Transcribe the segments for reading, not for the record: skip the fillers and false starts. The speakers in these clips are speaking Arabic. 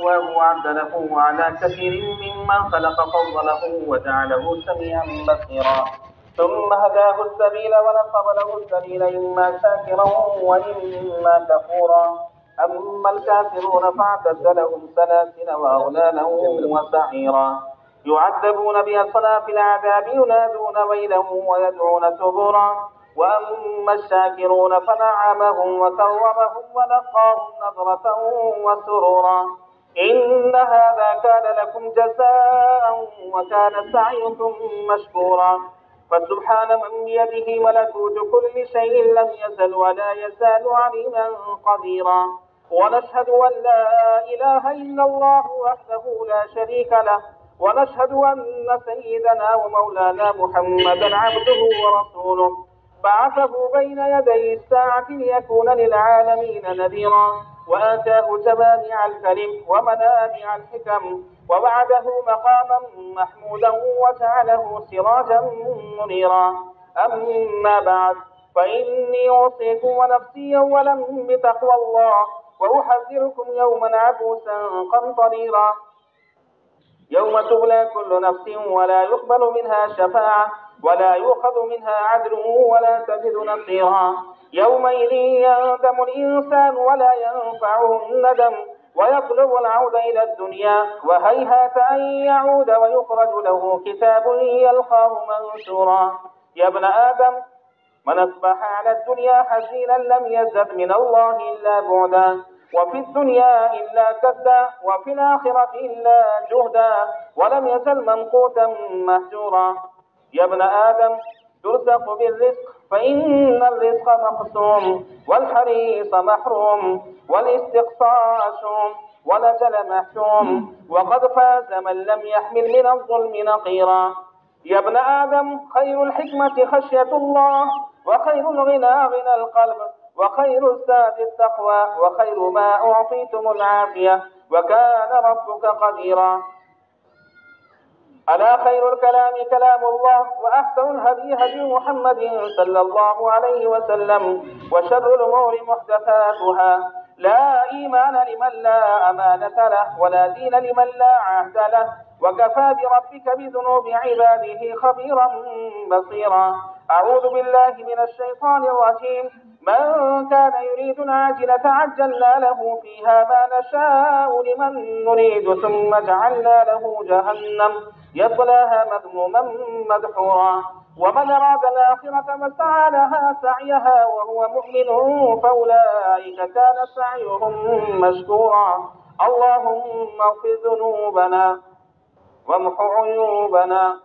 فسواه وعدله وعلى كثير ممن خلق فضله وجعله سميعا بصيرا ثم هداه السبيل ونصب له السبيل إما شاكرا وإما كفورا أما الكافرون فاعتد لهم سلاسل وأغلالا وسعيرا يعذبون بأصناف العذاب ينادون ويلهم ويدعون ثبورا وأما الشاكرون فنعمهم وكرمهم ولقاهم نظرة وسرورا إن هذا كان لكم جزاء وكان سعيكم مشكورا فسبحان من بيده ملكوت كل شيء لم يزل ولا يزال عليما قديرا ونشهد أن لا إله إلا الله وحده لا شريك له ونشهد أن سيدنا ومولانا محمدا عبده ورسوله بعثه بين يدي الساعة ليكون للعالمين نذيرا وآتاه جوامع الكلم ومنابع الحكم ووعده مقاما محمودا وجعله سراجا منيرا أما بعد فإني أوصيكم ونفسي أولا بتقوى الله وأحذركم يوما عبوسا قمطريرا يوم تبلى كل نفس ولا يقبل منها شفاعة ولا يؤخذ منها عدل ولا تجد نصيرا يومئذ يندم الإنسان ولا ينفعه الندم ويطلب العود إلى الدنيا وهيهات أن يعود ويخرج له كتاب يلقاه منشورا يا ابن آدم من أصبح على الدنيا حزينا لم يزد من الله إلا بعدا وفي الدنيا إلا كدا وفي الآخرة إلا جهدا ولم يزل منقوتا مهجورا يا ابن آدم ترزق بالرزق فإن الرزق مقسوم والحريص محروم والاستقصاء شوم والأجل محشوم وقد فاز من لم يحمل من الظلم نقيرا يا ابن آدم خير الحكمة خشية الله وخير الغنى غنى القلب وخير الزاد التقوى وخير ما أعطيتم العافية وكان ربك قديرا ألا خير الكلام كلام الله وأحسن الهدي هدي محمد صلى الله عليه وسلم وشر الأمور محدثاتها لا إيمان لمن لا أمانة له ولا دين لمن لا عهد له وكفى بربك بذنوب عباده خبيرا بصيرا أعوذ بالله من الشيطان الرجيم من كان يريد العاجلة عجلنا له فيها ما نشاء لمن نريد ثم جعلنا له جهنم يصلاها مذموما مدحورا ومن أراد الآخرة وسعى لها سعيها وهو مؤمن فأولئك كان سعيهم مشكورا اللهم اغفر ذنوبنا وامح عيوبنا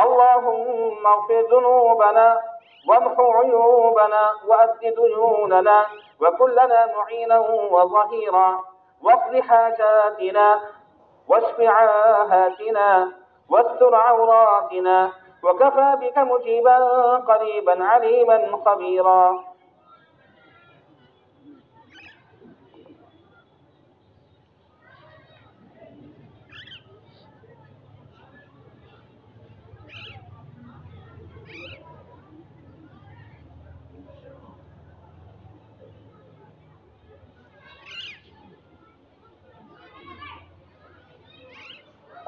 اللهم اغفر ذنوبنا وامح عيوبنا وأسد ديوننا وكن لنا معينا وظهيرا واقض حاجاتنا واشف عاهاتنا واستر عوراتنا وكفى بك مجيبا قريبا عليما خبيرا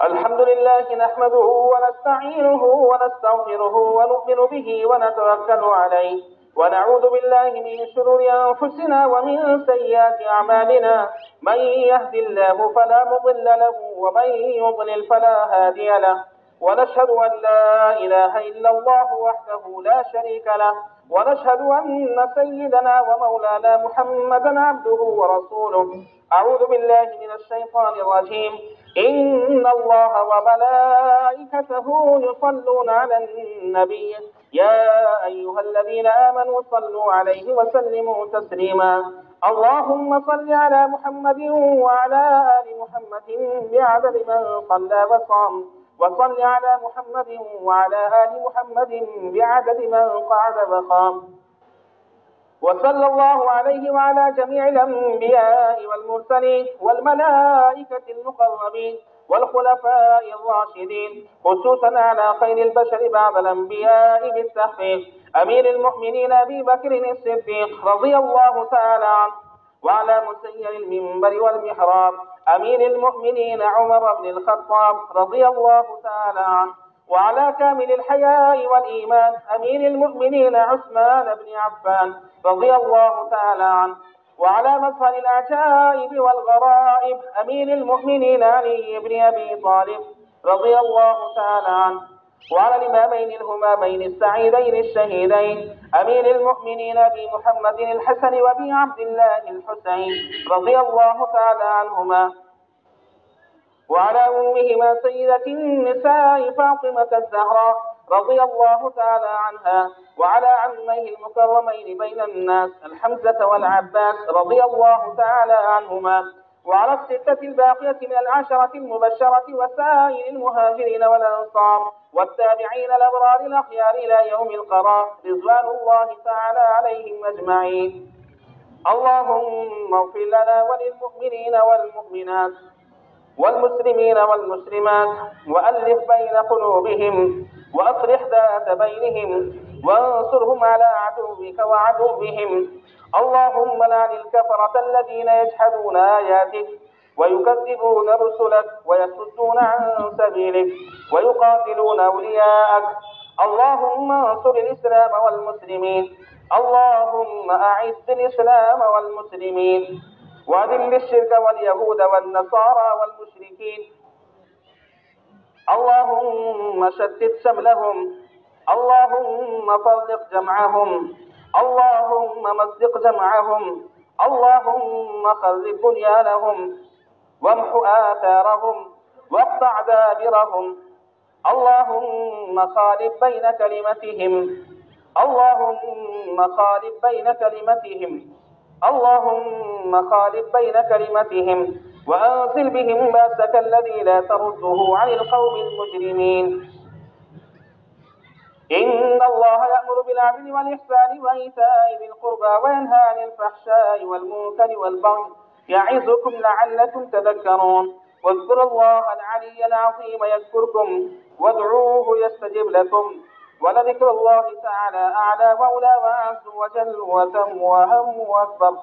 الحمد لله نحمده ونستعينه ونستغفره ونؤمن به ونتوكل عليه ونعوذ بالله من شرور أنفسنا ومن سيئات أعمالنا من يهد الله فلا مضل له ومن يضلل فلا هادي له ونشهد أن لا إله إلا الله وحده لا شريك له ونشهد أن سيدنا ومولانا محمدا عبده ورسوله أعوذ بالله من الشيطان الرجيم إن الله وملائكته يصلون على النبي يا أيها الذين آمنوا صلوا عليه وسلموا تسليما اللهم صل على محمد وعلى آل محمد بعدد من صلى وصام وصل على محمد وعلى آل محمد بعدد من قعد وقام وصلى الله عليه وعلى جميع الأنبياء والمرسلين والملائكة المقربين والخلفاء الراشدين خصوصا على خير البشر بعد الأنبياء بالتحقيق أمير المؤمنين أبي بكر الصديق رضي الله تعالى عنه وعلى مسير المنبر والمحراب أمير المؤمنين عمر بن الخطاب رضي الله تعالى عنه، وعلى كامل الحياء والإيمان أمير المؤمنين عثمان بن عفان رضي الله تعالى عنه، وعلى مظهر العجائب والغرائب أمير المؤمنين علي بن أبي طالب رضي الله تعالى عنه، وعلى الإمامين الهمامين السعيدين الشهيدين أمير المؤمنين أبي محمد الحسن وأبي عبد الله الحسين رضي الله تعالى عنهما، وعلى أمهما سيدة النساء فاطمة الزهراء رضي الله تعالى عنها، وعلى عميه المكرمين بين الناس الحمزة والعباس رضي الله تعالى عنهما، وعلى الستة الباقية من العشرة المبشرة وسائر المهاجرين والأنصار والتابعين الأبرار الأخيار إلى يوم القرار رضوان الله تعالى عليهم أجمعين. اللهم اغفر لنا وللمؤمنين والمؤمنات والمسلمين والمسلمات، وألف بين قلوبهم، وأصلح ذات بينهم، وانصرهم على عدوك وعدوهم. اللهم لعن الكفرة الذين يجحدون آياتك ويكذبون رسلك ويصدون عن سبيلك ويقاتلون أولياءك. اللهم انصر الإسلام والمسلمين. اللهم أعز الإسلام والمسلمين، وأذل الشرك واليهود والنصارى والمشركين. اللهم شتت شملهم، اللهم فرق جمعهم، اللهم مزق جمعهم، اللهم خرب بنيانهم وامح آثارهم واقطع دابرهم. اللهم خالف بين كلمتهم، اللهم خالف بين كلمتهم، اللهم خالف بين كلمتهم، وأنزل بهم بأسك الذي لا ترده عن القوم المجرمين. إن الله يأمر بالعدل والإحسان وإيتاء ذي القربى وينهى عن الفحشاء والمنكر والبغي يعظكم لعلكم تذكرون. واذكروا الله العلي العظيم يذكركم وادعوه يستجب لكم، ولذكر الله تعالى أعلى وأولى وأعز وجل وأتم وأهم وأكبر.